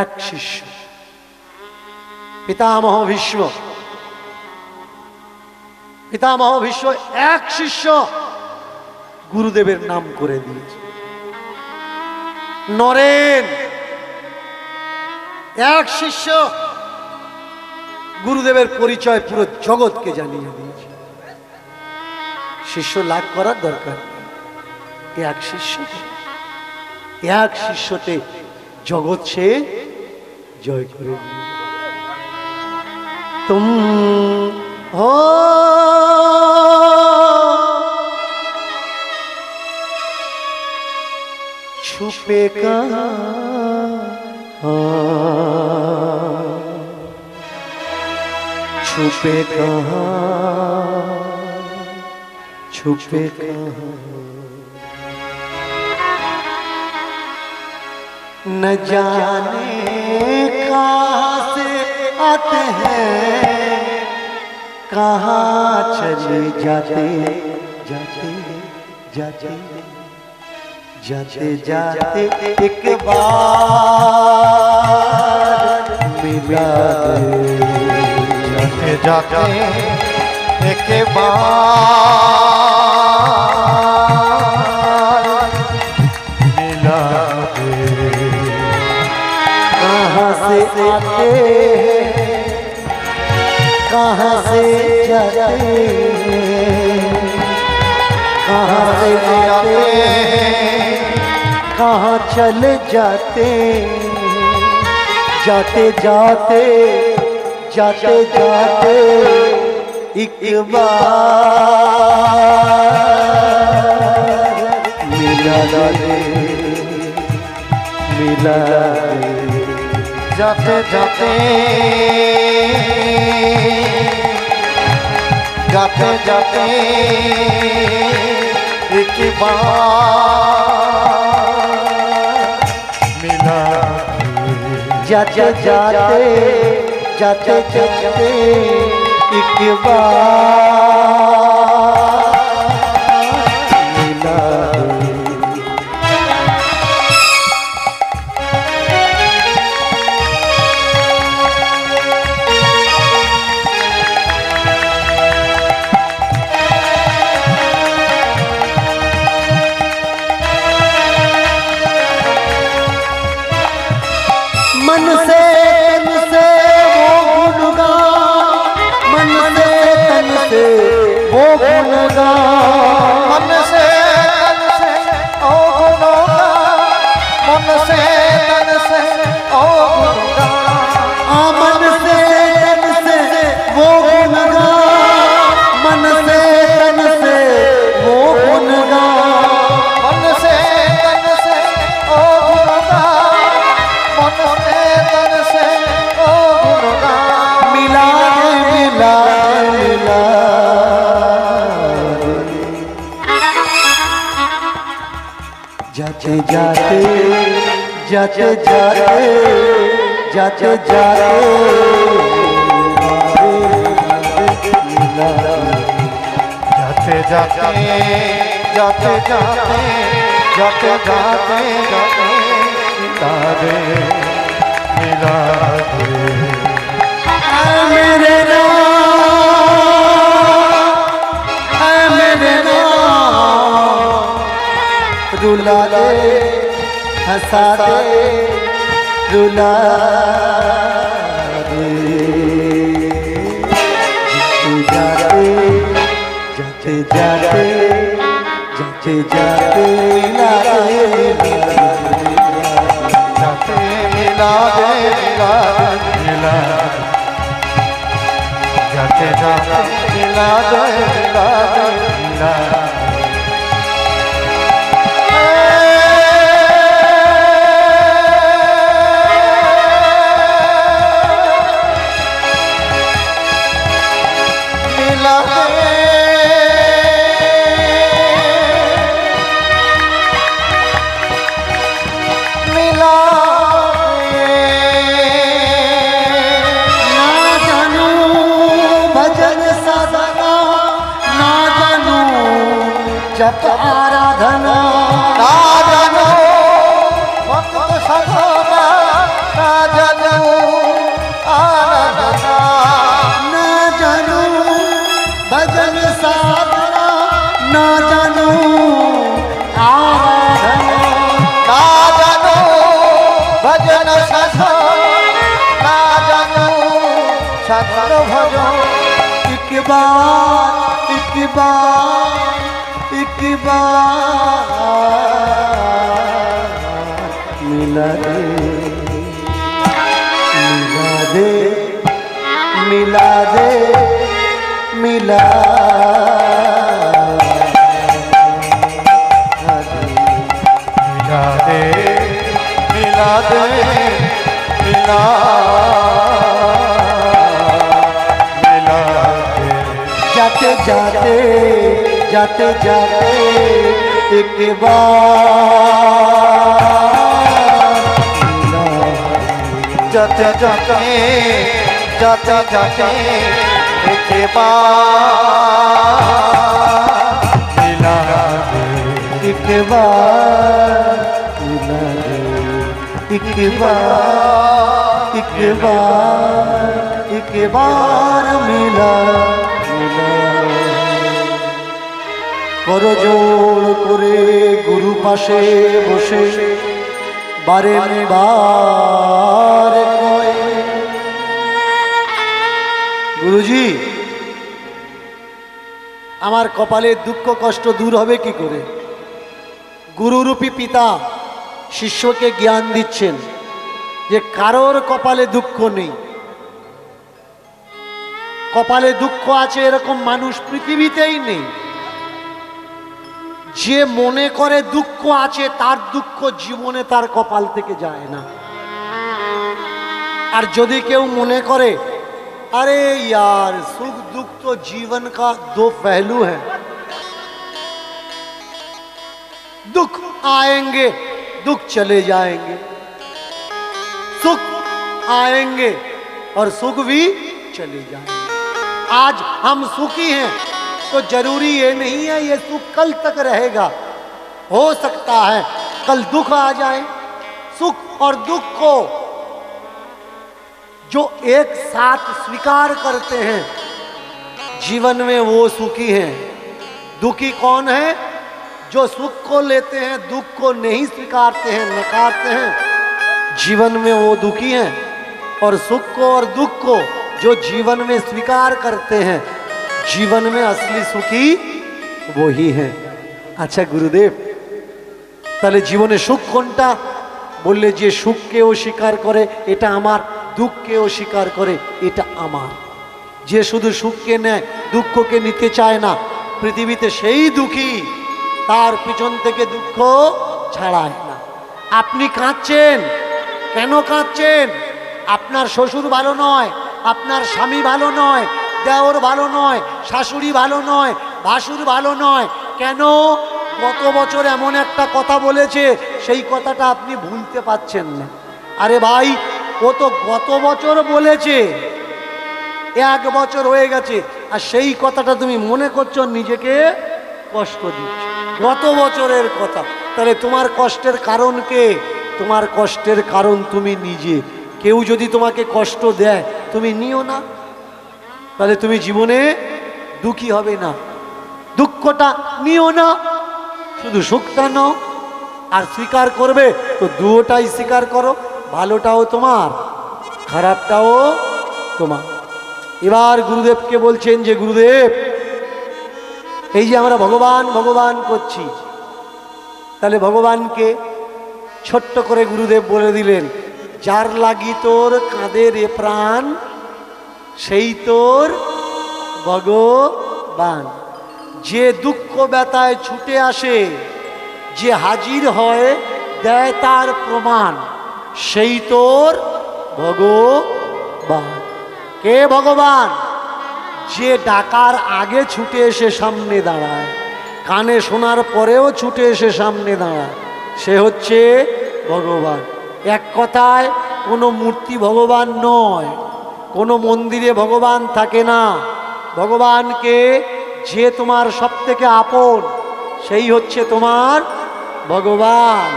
এক শিষ্য। পিতামহ ভীষ্ম, পিতামহ ভীষ্ম এক শিষ্য গুরুদেবের নাম করে দিয়েছে। নরেন এক শিষ্য গুরুদেবের পরিচয় পুরো জগৎকে জানিয়ে দিয়েছে। শিষ্য লাভ করার দরকার নেই, এক শিষ্য, এক শিষ্যতে জগৎ সে জয় করে নিয়ে। তুম হো छुपे कहाँ, छुपे कहाँ, छुपे कहाँ, न जाने कहाँ से आते हैं, कहाँ चले जाते जाते जाते जाते जाते एक बार मिला दे, जाते जाते एक बार मिला दे। कहाँ से आते कहाँ से जाते, कहाँ से आते कहाँ चले जाते, जाते जाते जाते जाते एक बार मिला दे, मिला दे। जाते जाते जाते जाते एक बार मिला जाते जाते जाते जाते एक बार मिला दे। मन से तन से वो गुणगान, मन से तन से वो गुणगान, मन से तन से ओ गुणगान, मन से तन से ओ गुणगान, मन से तन से वो गुणगान, मन से तन से वो गुणगान, मन से तन से ओ गुणगान, मन से तन से ओ गुणगान। मिला मिला मिला। जाते जाते जाते जाते जाते जाते जाते जाते जाते जाते जाते तारे मिला दे मेरे रुला दे हंसा दे रुला दे जाते जाते जाते जाते जाते मिला दे जाते मिला दे मिला जाते जाते मिला दे मिला जप आराधना ना जानो भक्त सखोबा ना जानो आराधना ना जानो भजन साधना ना जानो आराधना ना जानो भजन साधना ना जानो सत्य भजन एक बार मिला दे मिला दे मिला दे मिला दे मिला जाते जाते जाते जाते एक बार जाते जाते जाते जाते एक बार मिला एक बार मिला एक बार एक बार एक बार मिला করজোড় করে গুরু পাশে বসে বারবার কয় গুরুজি আমার কপালের দুঃখ কষ্ট দূর হবে কি করে? গুরুরূপী পিতা শিষ্যকে জ্ঞান দিচ্ছেন যে কারোর কপালে দুঃখ নেই। কপালে দুঃখ আছে এরকম মানুষ পৃথিবীতেই নেই। যে মনে করে দুঃখ আছে তার দুঃখ জীবনে তার কপাল থেকে যায় না। আর যদি কেউ মনে করে अरे यार सुख दुख तो जीवन का दो पहलू है, दुख आएंगे दुख चले जाएंगे, सुख आएंगे और सुख भी चले जाएंगे। आज हम सुखी हैं तो जरूरी ये नहीं है ये सुख कल तक रहेगा। हो सकता है कल दुख आ जाए। सुख और दुख को जो एक साथ स्वीकार करते हैं जीवन में वो सुखी हैं। दुखी कौन है? जो सुख को लेते हैं दुख को नहीं स्वीकारते हैं, नकारते हैं, जीवन में वो दुखी हैं। और सुख को और दुख को जो जीवन में स्वीकार करते हैं जीवन में असली सुखी वो ही है। अच्छा गुरुदेव তাহলে জীবনে সুখ কোনটা? বললে যে সুখকেও স্বীকার করে এটা আমার, দুঃখকেও স্বীকার করে এটা আমার। যে শুধু সুখকে নেয় দুঃখকে নিতে চায় না পৃথিবীতে সেই দুঃখী, তার পিছন থেকে দুঃখ ছাড়ায় না। আপনি কাঁদছেন কেন কাঁদছেন? আপনার শ্বশুর ভালো নয়, আপনার স্বামী ভালো নয়, দেওর ভালো নয়, শাশুড়ি ভালো নয়, ভাসুর ভালো নয়। কেন? গত বছর এমন একটা কথা বলেছে, সেই কথাটা আপনি ভুলতে পারছেন না। আরে ভাই, ও তো গত বছর বলেছে, 1 বছর হয়ে গেছে, আর সেই কথাটা তুমি মনে করছো নিজেকে কষ্ট দিচ্ছ। গত বছরের কথা। তাহলে তোমার কষ্টের কারণ কে? তোমার কষ্টের কারণ তুমি নিজে। কেউ যদি তোমাকে কষ্ট দেয়, তুমি নিও না, তাহলে তুমি জীবনে দুঃখী হবে না। দুঃখটা নিও না, শুধু সুখটা নাও। আর স্বীকার করবে তো দুটোটাই স্বীকার করো, ভালোটাও তোমার, খারাপটাও তোমার। এবার গুরুদেবকে বলছেন যে গুরুদেব, এই যে আমরা ভগবান ভগবান করছি, তাহলে ভগবানকে ছোট্ট করে গুরুদেব বলে দিলেন, যার লাগি তোর কাঁদে রে প্রাণ, সেই তোর ভগবান। যে দুঃখ ব্যথায় ছুটে আসে, যে হাজির হয় দেয় তার প্রমাণ, সেই তোর ভগবান। কে ভগবান? যে ডাকার আগে ছুটে এসে সামনে দাঁড়ায়, কানে শোনার পরেও ছুটে এসে সামনে দাঁড়ায়, সে হচ্ছে ভগবান। এক কথায় কোনো মূর্তি ভগবান নয়, কোনো মন্দিরে ভগবান থাকে না। ভগবানকে যে তোমার সব থেকে আপন, সেই হচ্ছে তোমার ভগবান।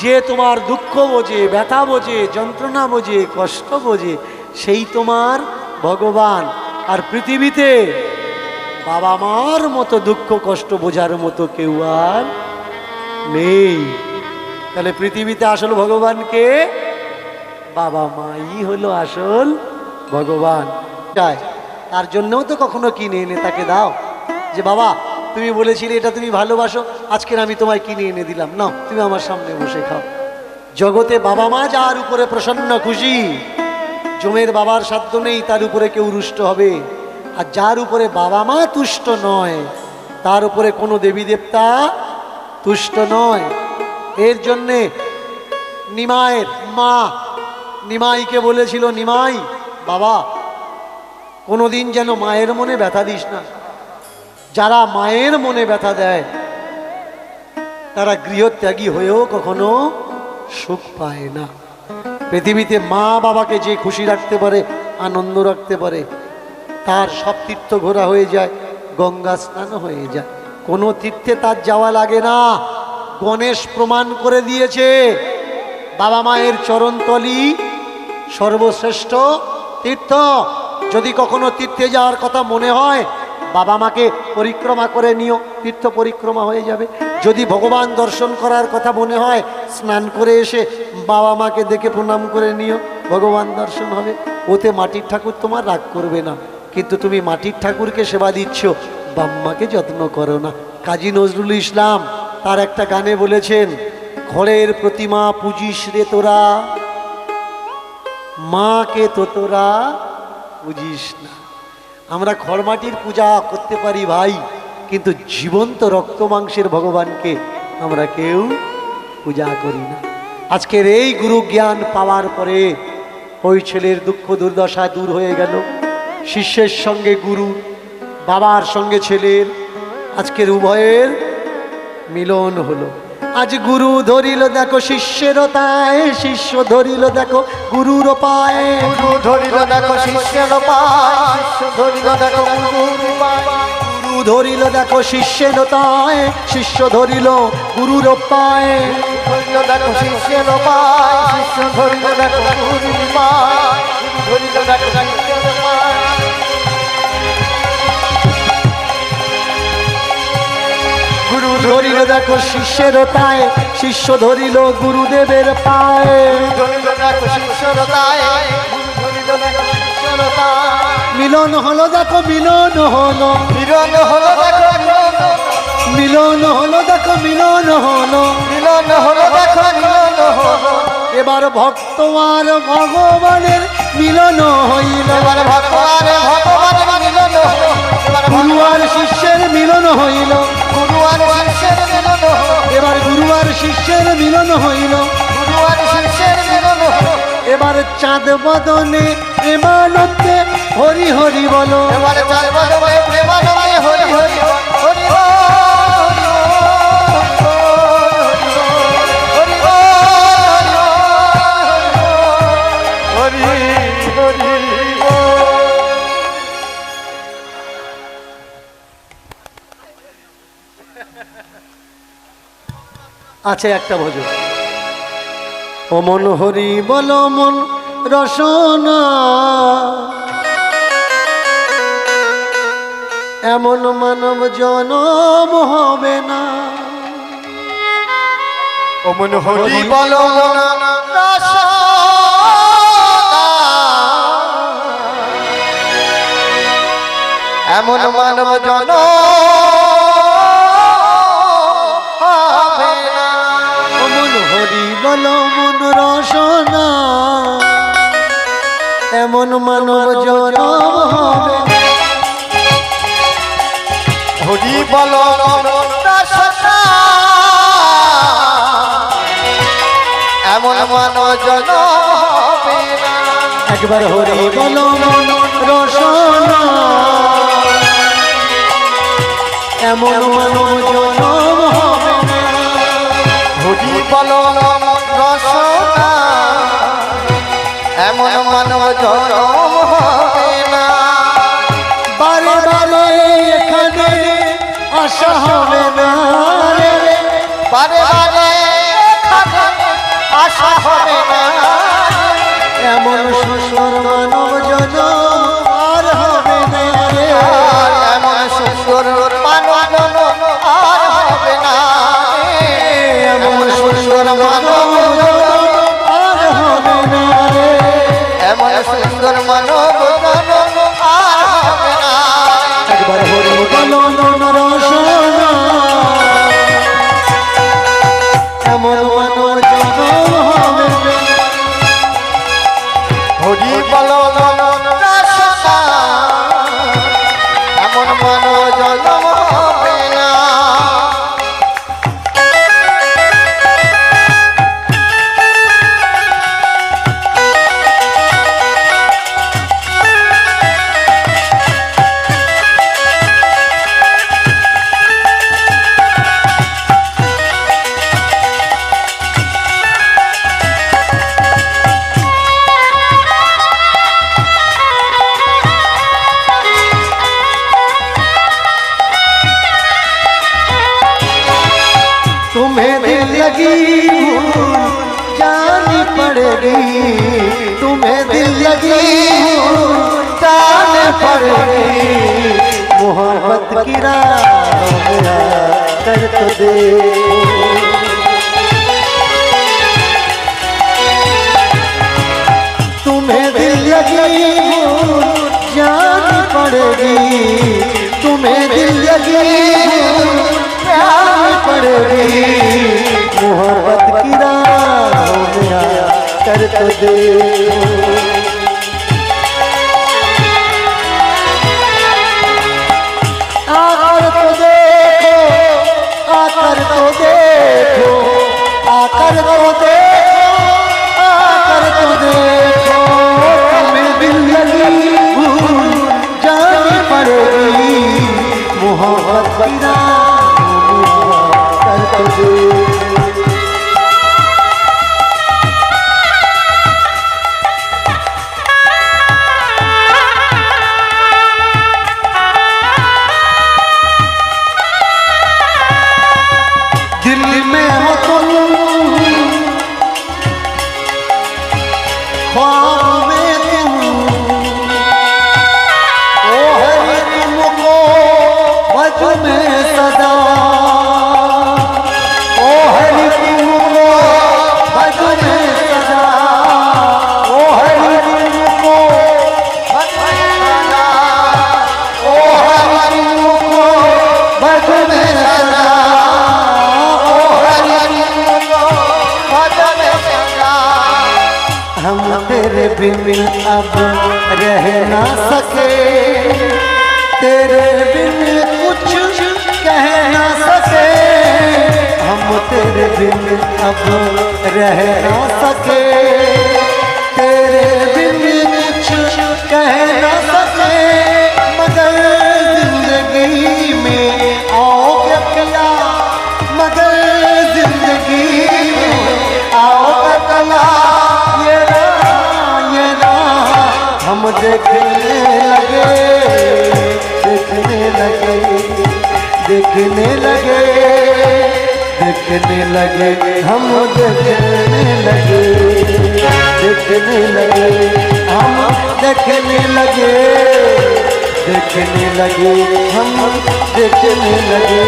যে তোমার দুঃখ বোঝে, ব্যথা বোঝে, যন্ত্রণা বোঝে, কষ্ট বোঝে, সেই তোমার ভগবান। আর পৃথিবীতে বাবা মার মতো দুঃখ কষ্ট বোঝার মতো কেউ আর নেই। তাহলে পৃথিবীতে আসল ভগবানকে, বাবা মাই হলো আসল ভগবান। তার জন্যও তো কখনো কিনে এনে তাকে দাও, যে বাবা তুমি বলেছিলে এটা তুমি ভালোবাসো, আজকের আমি তোমায় কিনে এনে দিলাম, নাও তুমি আমার সামনে বসে খাও। জগতে বাবা মা যার উপরে প্রসন্ন খুশি, জমের বাবার সাধ্য নেই তার উপরে কেউ রুষ্ট হবে। আর যার উপরে বাবা মা তুষ্ট নয়, তার উপরে কোনো দেবী দেবতা তুষ্ট নয়। এর জন্যে নিমাইয়ের মা নিমাইকে বলেছিল, নিমাই বাবা কোনোদিন যেন মায়ের মনে ব্যথা দিস না। যারা মায়ের মনে ব্যথা দেয় তারা গৃহত্যাগী হয়েও কখনো সুখ পায় না। পৃথিবীতে মা বাবাকে যে খুশি রাখতে পারে, আনন্দ রাখতে পারে, তার সব তীর্থ ঘোরা হয়ে যায়, গঙ্গা স্নান হয়ে যায়, কোনো তীর্থে তার যাওয়া লাগে না। গণেশ প্রমাণ করে দিয়েছে, বাবা মায়ের চরণতলি সর্বশ্রেষ্ঠ তীর্থ। যদি কখনো তীর্থে যাওয়ার কথা মনে হয়, বাবা মাকে পরিক্রমা করে নিও, তীর্থ পরিক্রমা হয়ে যাবে। যদি ভগবান দর্শন করার কথা মনে হয়, স্নান করে এসে বাবা মাকে দেখে প্রণাম করে নিও, ভগবান দর্শন হবে। ওতে মাটির ঠাকুর তোমার রাগ করবে না। কিন্তু তুমি মাটির ঠাকুরকে সেবা দিচ্ছ, বাম্মাকে যত্ন করো না। কাজী নজরুল ইসলাম তার একটা গানে বলেছেন, ঘরের প্রতিমা পুজিস রে তোরা, মাকে তো তোরা বুঝিস না। আমরা খড়মাটির পূজা করতে পারি ভাই, কিন্তু জীবন্ত রক্ত মাংসের ভগবানকে আমরা কেউ পূজা করি না। আজকের এই গুরু জ্ঞান পাওয়ার পরে ওই ছেলের দুঃখ দুর্দশা দূর হয়ে গেল। শিষ্যের সঙ্গে গুরু, বাবার সঙ্গে ছেলের আজকের উভয়ের মিলন হলো। আজ গুরু ধরিল দেখো শিষ্যের তায়, শিষ্য ধরিল দেখো গুরুর পায়ে, গুরু ধরিল দেখো শিষ্যের পায়, শিষ্য ধরিল দেখো গুরুর পায়। গুরু ধরিল দেখো শিষ্যের তায়, শিষ্য ধরিল গুরুর পায়ে, ধরিল দেখো শিষ্যের পায়, শিষ্য ধরিল দেখো গুরুর পায়, ধরিল দেখো শিষ্যের পায়। গুরু ধরিল দেখো শিষ্যের তায়, শিষ্য ধরিল গুরুদেবের পায়ে, ধরিল দেখো শিষ্যের পায়, ধরিল দেখো শিষ্যের পায়। মিলন হলো দেখো মিলন হলো, মিলন হলো দেখো মিলন, মিলন হলো দেখো মিলন হলো, মিলন হলো দেখো মিলন হলো। এবার ভক্ত আর ভগবানের মিলন হইল, এবার ভগবান ভগবানের মিলন হলো, এবার গুরু আর শিষ্যের মিলন হইল, গুরু আর শিষ্যের মিলন হলো, এবার গুরু আর শিষ্যের মিলন হইল। গুরু আর শিষ্যের মিলন হলো। এবার চাঁদ বদনে প্রেমানন্দে হরি হরি বলো, এবার চার বদনে প্রেমানন্দে হরি হরি হরি হরি হরি। আছে একটা ভজন, ও মন হরি বলো মন রসনা, এমন মানব জনম হবে না। ও মন হরি বলো মন রসনা, এমন মানব জন হবে না। ও মন হরি বলো মন রসনা, এমন মানব জনম হবে না। হরি বলো মন রসনা, এমন মানব জন হবে না। একবার হরি বলো মন রসনা, এমন মানব জনম হবে না। হরি বলো মন রসনা, এমন মানব জনম হবে না। বারে বারে এখানে আসা হবে না রে, বারে বারে এখানে আসা হবে না। এমন সুন্দর মানব জনম আর হবে না রে, আর এমন সুন্দর মানব জনম আর হবে না। এমন সুন্দর মানব জনম আর হবে না রে। এমন সুন্দর মানব জনম আর হবে না। একবার হরি বলো মন রসনা, এমন মানব জনম হবে না। হরি বলো মন রসনা, এমন মানব জনম হবে না। तुम्हें दिल लगी भूल जानी पड़ेगी, तुम्हें दिल लगी भूल जानी पड़ेगी। मोहब्बत की राह कर तो दे, तुम्हें दिल लगी भूल जानी पड़ेगी, तुम्हें दिल लगी भूल जानी पड़ेगी। मोहब्बत की राह कर तो दे, आकर तो देखो, आकर तो देखो, आकर तो देखो, तुम्हें दिल लगी भूल जानी पड़ेगी। मोहब्बत की राह कर तो दे। दिल में हो तुम, ख्वाब में तुम, ओ है तुमको वज में सदा, ओ है तुमको वज में सदा, ओ है तुमको वज में सदा, ओ है तुमको वज में सदा। हम तेरे बिन अब रह ना सके, तेरे बिन कुछ कह ना सके। हम तेरे बिन अब रह ना सके, तेरे बिन कुछ कह ना सके। मगर जिंदगी में आओगे पिया, मगर जिंदगी में आओगे कला। हम देखने लगे, देखने लगे, देखने लगे, देखने लगे हम देखने लगे देखने लगे हम देखने लगे देखने लगे हम देखने लगे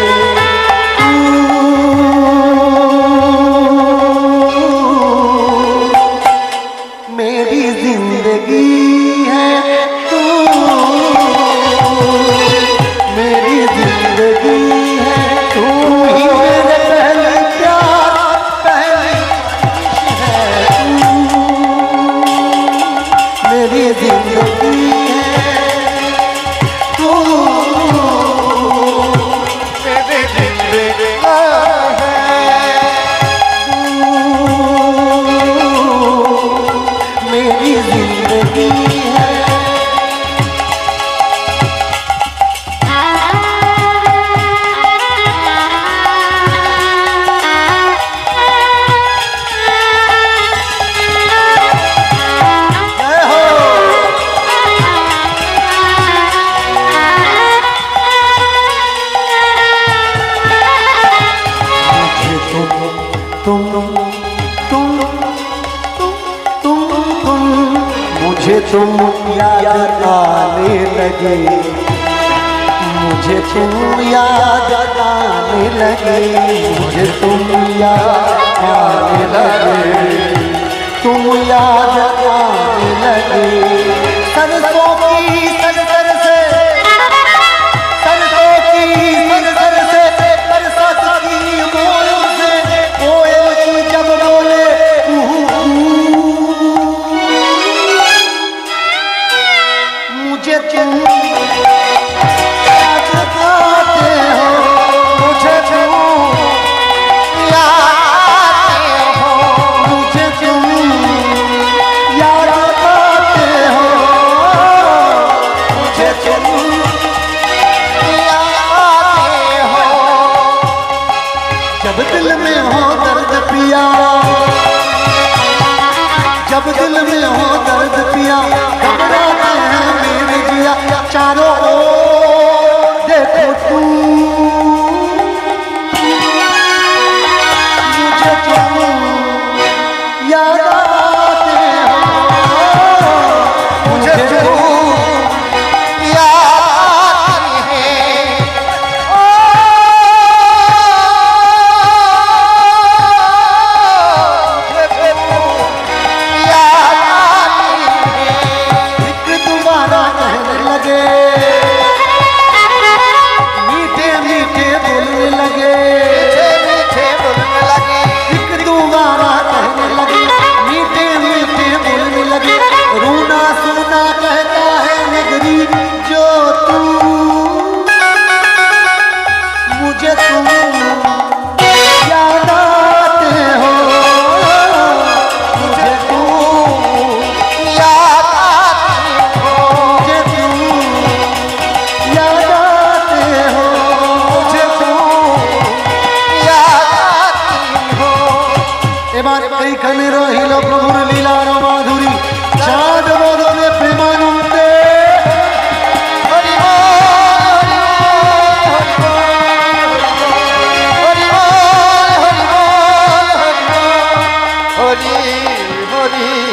मेरी जिंदगी है तू मेरी जिंदगी है तू ही मेरे पहले प्यार पहली है तू मेरी जिंदगी है तू मेरी जिंदगी मेरी जिंदगी है मुझे तुम याद आने लगे मुझे तुम याद आने लगे मुझे तुम याद आने लगे तुम याद आने लगे सरसों की सरसर से सरसों की सरसर से बरसात की मोयों से कोयल की जब बोले मुझे तुम याद आते हो मुझे तुम याद हो मुझे तुम याद आते हो मुझे तुम याद हो जब दिल में हो दर्द पिया जब दिल में हो दर्द पिया घबराते हैं मेरे जिया चारों ओर देखो तू मुझे तुम याद आते हो मुझे तुम याद है दोबारा कहने लगे मीठे मीठे बोलने लगे मीठे बोलने लगे एक दोबारा कहने लगे मीठे मीठे बोलने लगे रूना सूना कहता है नगरी जो तू मुझे तुम याद आते हो मुझे तुम याद मुझे तुम याद आते हो मुझे तुम याद आती हो এবার এইখানে রহিল প্রভুর লীলার মাধুরী চাঁদ বদনে প্রেমানন্দে হরি বল হরি বল হরি বল হরি হরি